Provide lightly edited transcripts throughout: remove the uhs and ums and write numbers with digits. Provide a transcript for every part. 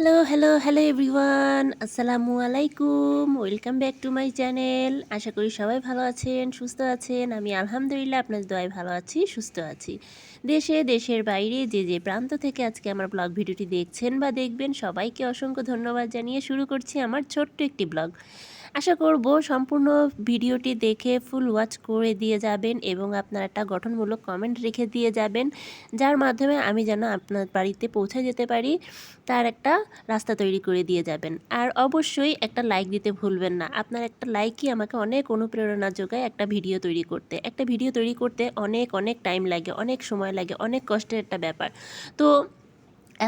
Hello, hello, hello everyone. আসসালামু আলাইকুম। Welcome back to my channel. আশা করি সবাই ভালো আছেন, সুস্থ আছেন। আমি আলহামদুলিল্লাহ আপনাদের দোয়ায় ভালো আছি, সুস্থ আছি। দেশের বাইরে যে প্রান্ত থেকে আজকে আমার ব্লগ ভিডিওটি দেখছেন বা দেখবেন সবাইকে অসংখ্য ধন্যবাদ জানিয়ে শুরু করছি আমার ছোট্ট একটি ব্লগ। আশা করব সম্পূর্ণ ভিডিওটি দেখে ফুল ওয়াচ করে দিয়ে যাবেন এবং আপনার একটা গঠনমূলক কমেন্ট রেখে দিয়ে যাবেন, যার মাধ্যমে আমি যেন আপনার বাড়িতে পৌঁছে যেতে পারি তার একটা রাস্তা তৈরি করে দিয়ে যাবেন। আর অবশ্যই একটা লাইক দিতে ভুলবেন না। আপনার একটা লাইকই আমাকে অনেক অনুপ্রেরণা যোগায় একটা ভিডিও তৈরি করতে। একটা ভিডিও তৈরি করতে অনেক টাইম লাগে, অনেক সময় লাগে, অনেক কষ্টের একটা ব্যাপার। তো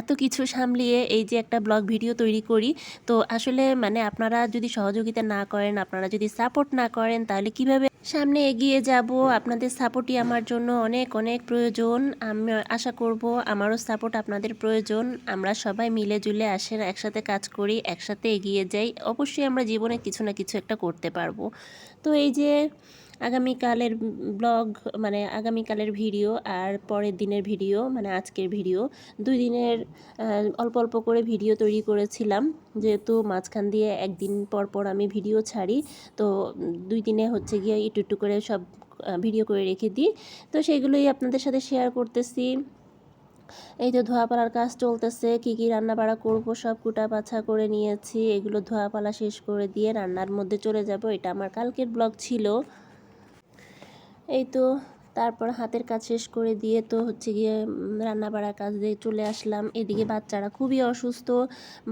এত কিছু সামলিয়ে এই যে একটা ব্লগ ভিডিও তৈরি করি, তো আসলে মানে আপনারা যদি সহযোগিতা না করেন, আপনারা যদি সাপোর্ট না করেন, তাহলে কিভাবে সামনে এগিয়ে যাব? আপনাদের সাপোর্টই আমার জন্য অনেক প্রয়োজন। আমি আশা করব আমারও সাপোর্ট আপনাদের প্রয়োজন। আমরা সবাই মিলে জুলে আসেন, একসাথে কাজ করি, একসাথে এগিয়ে যাই। অবশ্যই আমরা জীবনে কিছু না কিছু একটা করতে পারবো। তো এই যে আগামীকালের ব্লগ, মানে আগামীকালের ভিডিও আর পরের দিনের ভিডিও, মানে আজকের ভিডিও, 2 দিনের অল্প অল্প করে ভিডিও তৈরি করেছিলাম, যেহেতু মাঝখান দিয়ে একদিন পর পর আমি ভিডিও ছাড়ি। তো 2 দিনে হচ্ছে গিয়ে একটু একটু করে সব ভিডিও করে রেখে দিই। তো সেগুলোই আপনাদের সাথে শেয়ার করতেছি। এই তো ধোয়া পালার কাজ চলতেছে, কি কি রান্না বাড়া করবো সব কুটা বাছা করে নিয়েছি। এগুলো ধোয়া পালা শেষ করে দিয়ে রান্নার মধ্যে চলে যাব। এটা আমার কালকের ব্লগ ছিল। এই তো তারপর হাতের কাজ শেষ করে দিয়ে তো হচ্ছে গিয়ে রান্না বাড়ার কাজ দিয়ে চলে আসলাম। এদিকে বাচ্চারা খুবই অসুস্থ,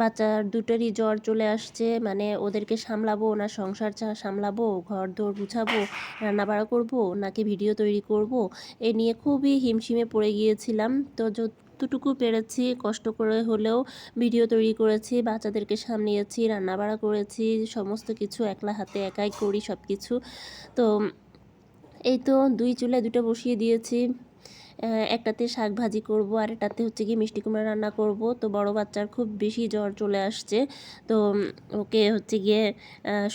বাচ্চার দুটোরই জ্বর চলে আসছে। মানে ওদেরকে সামলাবো না সংসার সামলাবো, ঘর দোর গুছাবো, রান্না বাড়া করবো নাকি ভিডিও তৈরি করব, এ নিয়ে খুবই হিমশিমে পড়ে গিয়েছিলাম। তো যতটুকু পেরেছি কষ্ট করে হলেও ভিডিও তৈরি করেছি, বাচ্চাদেরকে সামলিয়েছি, রান্না বাড়া করেছি, সমস্ত কিছু একলা হাতে একাই করি সব কিছু। তো এই তো 2 চুলায় 2টা বসিয়ে দিয়েছি। একটাতে শাক ভাজি করব আর একটাতে হচ্ছে গিয়ে মিষ্টি কুমড়া রান্না করব। তো বড় বাচ্চার খুব বেশি জ্বর চলে আসছে। তো ওকে হচ্ছে গিয়ে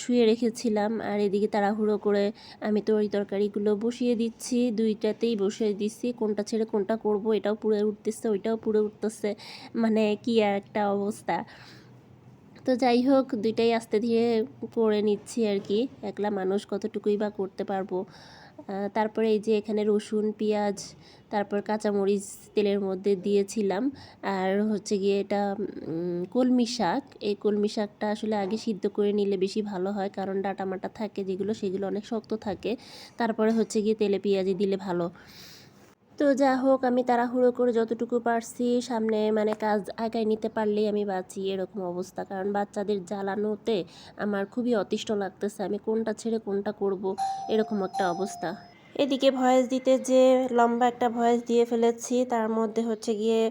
শুয়ে রেখেছিলাম আর এদিকে তাড়াহুড়ো করে আমি তো ওই তরকারিগুলো বসিয়ে দিচ্ছি। 2টাতেই বসিয়ে দিচ্ছি, কোনটা ছেড়ে কোনটা করব এটাও পুড়ে উঠতেছে, ওইটাও পুড়ে উঠতেছে, মানে কি আর একটা অবস্থা। তো যাই হোক 2টাই আস্তে ধীরে করে নিচ্ছি আর কি, একলা মানুষ কতটুকুই বা করতে পারবো। তারপরে এই যে এখানে রসুন পেঁয়াজ তারপর কাঁচামরিচ তেলের মধ্যে দিয়েছিলাম। আর হচ্ছে গিয়ে এটা কলমি শাক। এই কলমি শাকটা আসলে আগে সিদ্ধ করে নিলে বেশি ভালো হয়, কারণ ডাঁটা মাটা থাকে যেগুলো, সেগুলো অনেক শক্ত থাকে। তারপরে হচ্ছে গিয়ে তেলে পেঁয়াজি দিলে ভালো। তো যা হোক আমি তাড়াহুড়ো করে যতটুকু পারছি সামনে মানে কাজ আগায় নিতে পারলেই আমি বাঁচি, এরকম অবস্থা। কারণ বাচ্চাদের জ্বালানোতে আমার খুবই অতিষ্ঠ লাগতেছে, আমি কোনটা ছেড়ে কোনটা করব, এরকম একটা অবস্থা। এদিকে ভয়েস দিতে যে লম্বা একটা ভয়েস দিয়ে ফেলেছি, তার মধ্যে হচ্ছে গিয়ে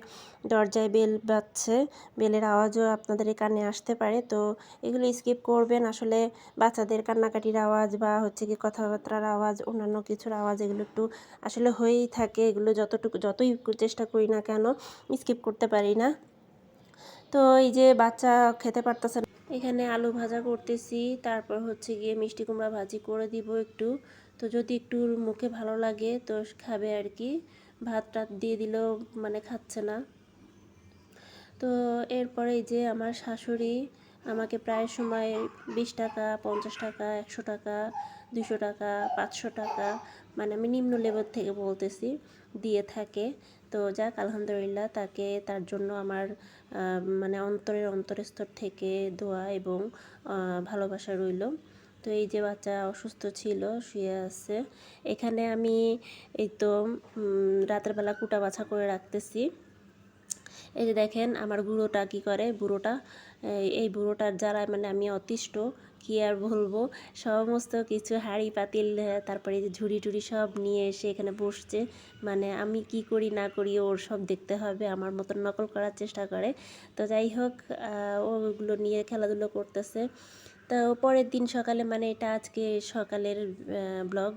দরজায় বেল বাজছে। বেলের আওয়াজও আপনাদের কানে আসতে পারে, তো এগুলো স্কিপ করবেন। আসলে বাচ্চাদের কান্নাকাটির আওয়াজ বা হচ্ছে গিয়ে কথাবার্তার আওয়াজ, অন্যান্য কিছুর আওয়াজ, এগুলো একটু আসলে হয়েই থাকে। এগুলো যতই চেষ্টা করি না কেন স্কিপ করতে পারি না। তো এই যে বাচ্চা খেতে পারতেছে না, এখানে আলু ভাজা করতেছি, তারপর হচ্ছে গিয়ে মিষ্টি কুমড়া ভাজি করে দিব একটু। তো যদি একটু মুখে ভালো লাগে তো খাবে আর কি। ভাত টাত দিয়ে দিলেও মানে খাচ্ছে না। তো এরপরে এই যে আমার শাশুড়ি আমাকে প্রায় সময় 20 টাকা, 50 টাকা, 100 টাকা, 200 টাকা, 500 টাকা, মানে আমি নিম্ন লেভেল থেকে বলতেছি, দিয়ে থাকে। তো যাক আলহামদুলিল্লাহ, তাকে তার জন্য আমার মানে অন্তরস্থল থেকে দোয়া এবং ভালোবাসা রইল। তো এই যে বাচ্চা অসুস্থ ছিল, শুয়ে আছে। এখানে আমি এই তো রাতের বেলা কুটা বাছা করে রাখতেছি। এই যে দেখেন আমার বুড়োটা কি করে, বুড়োটা, এই বুড়োটার জ্বালায় মানে আমি অতিষ্ঠ, কি আর বলবো। সমস্ত কিছু হাঁড়ি পাতিল, তারপরে এই যে ঝুড়ি টুড়ি সব নিয়ে এসে এখানে বসছে। মানে আমি কি করি না করি ওর সব দেখতে হবে, আমার মতন নকল করার চেষ্টা করে। তো যাই হোক ওগুলো নিয়ে খেলাধুলো করতেছে। তো পরের দিন সকালে, মানে এটা আজকে সকালের ব্লগ,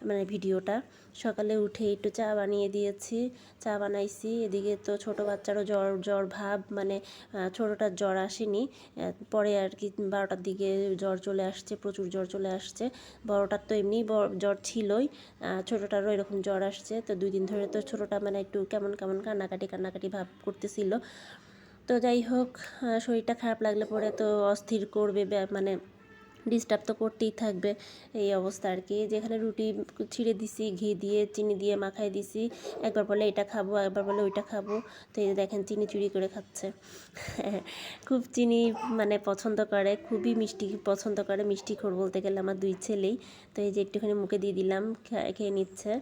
মানে ভিডিওটা, সকালে উঠে একটু চা বানিয়ে দিয়েছি, চা বানাইছি। এদিকে তো ছোটো বাচ্চারও জ্বর ভাব, মানে ছোটোটার জ্বর আসেনি, পরে আর কি 12টার দিকে জ্বর চলে আসছে, প্রচুর জ্বর চলে আসছে। বড়টার তো এমনি জ্বর ছিলই, ছোটোটারও এরকম জ্বর আসছে। তো 2 দিন ধরে তো ছোটোটা মানে একটু কেমন কান্নাকাটি ভাব করতেছিল। তো যাই হোক, শরীরটা খারাপ লাগলে পরে তো অস্থির করবে, মানে ডিস্টার্ব তো করতেই থাকবে। এই অবস্থা আর কি। যেখানে রুটি ছিঁড়ে দিছি, ঘি দিয়ে চিনি দিয়ে মাখাই দিছি, একবার বলে এটা খাবো, একবার বলে ওইটা খাবো। তো এই যে দেখেন চিনি চুরি করে খাচ্ছে। খুব চিনি মানে পছন্দ করে, খুবই মিষ্টি পছন্দ করে, মিষ্টিখোর বলতে গেলে আমার দুই ছেলেই। তো এই যে একটুখানি মুখে দিয়ে দিলাম, খেয়ে নিচ্ছে।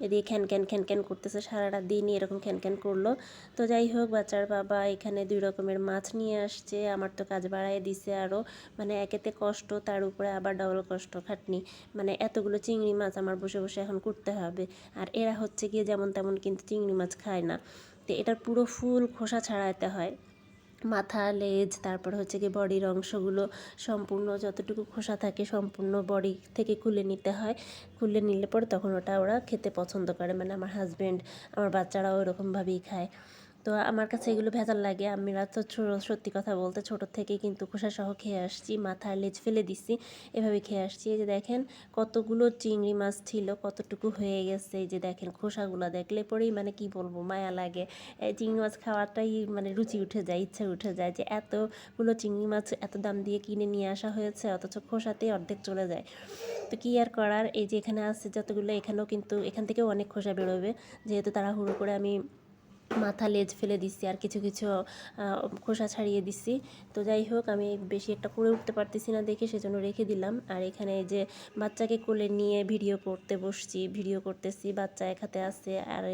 এদিকে খ্যান খ্যান করতেছে, সারাটা দিনই এরকম খ্যান খ্যান করলো। তো যাই হোক, বাচ্চার বাবা এখানে 2 রকমের মাছ নিয়ে আসছে। আমার তো কাজ বাড়ায় দিছে আরও, মানে একেতে কষ্ট, তার উপরে আবার ডাবল কষ্ট, খাটনি। মানে এতগুলো চিংড়ি মাছ আমার বসে বসে এখন করতে হবে। আর এরা হচ্ছে গিয়ে যেমন তেমন কিন্তু চিংড়ি মাছ খায় না। তো এটার পুরো ফুল খোসা ছাড়াইতে হয়, মাথা, লেজ, তারপর হচ্ছে কি বডির অংশগুলো সম্পূর্ণ যতটুকু খোসা থাকে সম্পূর্ণ বডি থেকে খুলে নিতে হয়। খুলে নিলে পরে তখন ওরা খেতে পছন্দ করে, মানে আমার হাজব্যান্ড, আমার বাচ্চারাও এরকমভাবেই খায়। তো আমার কাছে এগুলো ভেজাল লাগে। আমরা তো সত্যি কথা বলতে ছোটোর থেকেই কিন্তু খোসাসহ খেয়ে আসছি, মাথা লেজ ফেলে দিছি, এভাবে খেয়ে আসছি। এই যে দেখেন কতগুলো চিংড়ি মাছ ছিল, কতটুকু হয়ে গেছে। এই যে দেখেন খোসাগুলো দেখলে পরেই মানে কি বলবো, মায়া লাগে। এই চিংড়ি মাছ খাওয়াটাই মানে রুচি উঠে যায়, ইচ্ছে উঠে যায় যে এতগুলো চিংড়ি মাছ এত দাম দিয়ে কিনে নিয়ে আসা হয়েছে, অথচ খোসাতেই অর্ধেক চলে যায়। তো কী আর করার, এই যে এখানে আছে যতগুলো, এখানেও কিন্তু এখান থেকেও অনেক খোসা বেরোবে, যেহেতু তাড়াহুড়ো করে আমি মাথা লেজ ফেলে দিচ্ছি আর কিছু কিছু খোসা ছাড়িয়ে দিচ্ছি। তো যাই হোক, আমি বেশি একটা করে উঠতে পারতেছি না দেখে সেজন্য রেখে দিলাম। আর এখানে যে বাচ্চাকে কোলে নিয়ে ভিডিও করতে বসছি, ভিডিও করতেছি, বাচ্চা এক হাতে আসছে আর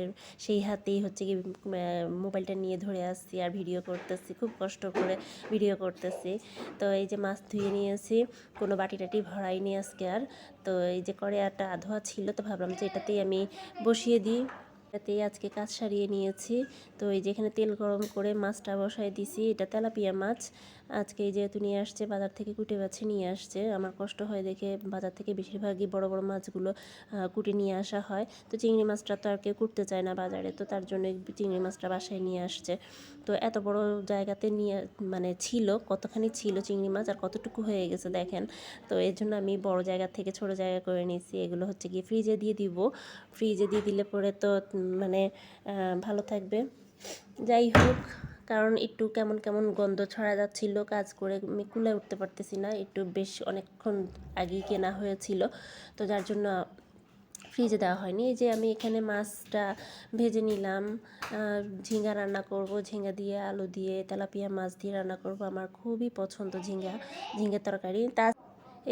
সেই হাতেই হচ্ছে কি মোবাইলটা নিয়ে ধরে আসছি আর ভিডিও করতেছি, খুব কষ্ট করে ভিডিও করতেছি। তো এই যে মাছ ধুয়ে নিয়েছি, কোনো বাটি টাটি ভরাইনি আজকে আর। তো এই যে কড়াইটা আধোয়া ছিল, তো ভাবলাম যে এটাতেই আমি বসিয়ে দিই, এটাতেই আজকে কাজ সারিয়ে নিয়েছি। তো এই যেখানে তেল গরম করে মাছটা বসাই দিছি, এটা তেলাপিয়া মাছ। আজকে যেহেতু নিয়ে আসছে বাজার থেকে, কুটে বাছে নিয়ে আসছে, আমার কষ্ট হয় দেখে বাজার থেকে বেশিরভাগই বড় বড় মাছগুলো কুটে নিয়ে আসা হয়। তো চিংড়ি মাছটা তো আর কেউ কুটতে চায় না বাজারে, তো তার জন্য চিংড়ি মাছটা বাসায় নিয়ে আসছে। তো এত বড় জায়গাতে নিয়ে মানে ছিল, কতখানি ছিল চিংড়ি মাছ আর কতটুকু হয়ে গেছে দেখেন। তো এর জন্য আমি বড় জায়গা থেকে ছোট জায়গা করে নিয়েছি। এগুলো হচ্ছে গিয়ে ফ্রিজে দিয়ে দিব, ফ্রিজে দিয়ে দিলে পরে তো মানে ভালো থাকবে। যাই হোক, কারণ একটু কেমন কেমন গন্ধ ছড়া যাচ্ছিল, কাজ করে আমি কুলায় উঠতে পারতেছি না, একটু বেশ অনেকক্ষণ আগেই কেনা হয়েছিল, তো যার জন্য ফ্রিজে দেওয়া হয়নি। এই যে আমি এখানে মাছটা ভেজে নিলাম, ঝিঙ্গা রান্না করব, ঝিঙ্গা দিয়ে আলু দিয়ে তেলাপিয়া মাছ দিয়ে রান্না করব, আমার খুবই পছন্দ ঝিঙ্গের তরকারি।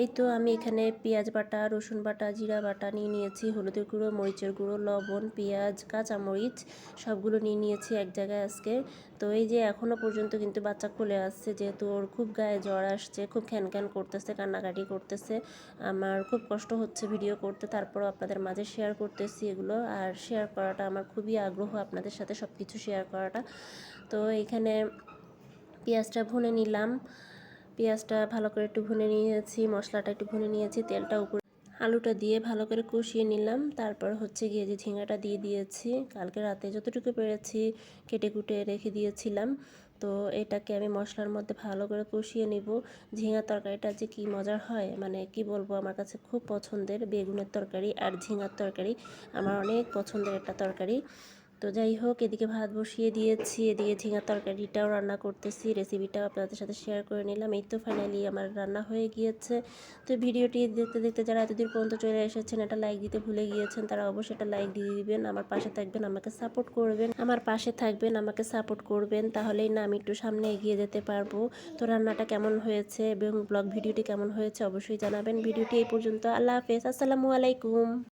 এই তো আমি এখানে পেঁয়াজ বাটা, রসুন বাটা, জিরা বাটা নিয়ে নিয়েছি, হলুদের গুঁড়ো, মরিচের গুঁড়ো, লবণ, পেঁয়াজ, কাঁচামরিচ সবগুলো নিয়ে নিয়েছি এক জায়গায় আজকে। তো এই যে এখনও পর্যন্ত কিন্তু বাচ্চা কোলে আসছে, যেহেতু ওর খুব গায়ে জ্বর আসছে, খুব খ্যান করতেছে, কান্নাকাটি করতেছে। আমার খুব কষ্ট হচ্ছে ভিডিও করতে, তারপরও আপনাদের মাঝে শেয়ার করতেছি এগুলো। আর শেয়ার করাটা আমার খুবই আগ্রহ, আপনাদের সাথে সব কিছু শেয়ার করাটা। তো এখানে পেঁয়াজটা ভুনে নিলাম, পেঁয়াজটা ভালো করে একটু ভুনে নিয়েছি, মশলাটা একটু ভুনে নিয়েছি, তেলটা উপরে আলুটা দিয়ে ভালো করে কষিয়ে নিলাম। তারপর হচ্ছে গিয়ে যে ঝিঙ্গাটা দিয়ে দিয়েছি, কালকে রাতে যতটুকু পেরেছি কেটে কুটে রেখে দিয়েছিলাম। তো এটাকে আমি মশলার মধ্যে ভালো করে কষিয়ে নিব। ঝিঙার তরকারিটা যে কি মজার হয়, মানে কি বলবো, আমার কাছে খুব পছন্দের। বেগুনের তরকারি আর ঝিঙার তরকারি আমার অনেক পছন্দের একটা তরকারি। তো যাই হোক, এদিকে ভাত বসিয়ে দিয়েছি, এদিকে ঝিঙার তরকারিটাও রান্না করতেছি, রেসিপিটাও আপনাদের সাথে শেয়ার করে নিলাম। এই তো ফাইনালি আমার রান্না হয়ে গিয়েছে। তো ভিডিওটি দেখতে দেখতে যারা এতদূর পর্যন্ত চলে এসেছেন, এটা লাইক দিতে ভুলে গিয়েছেন, তারা অবশ্যই এটা লাইক দিয়ে দিবেন। আমার পাশে থাকবেন, আমাকে সাপোর্ট করবেন, সাপোর্ট করবেন, তাহলেই না আমি একটু সামনে এগিয়ে যেতে পারবো। তো রান্নাটা কেমন হয়েছে এবং ব্লগ ভিডিওটি কেমন হয়েছে অবশ্যই জানাবেন। ভিডিওটি এই পর্যন্ত, আল্লাহ হাফেজ, আসসালামু আলাইকুম।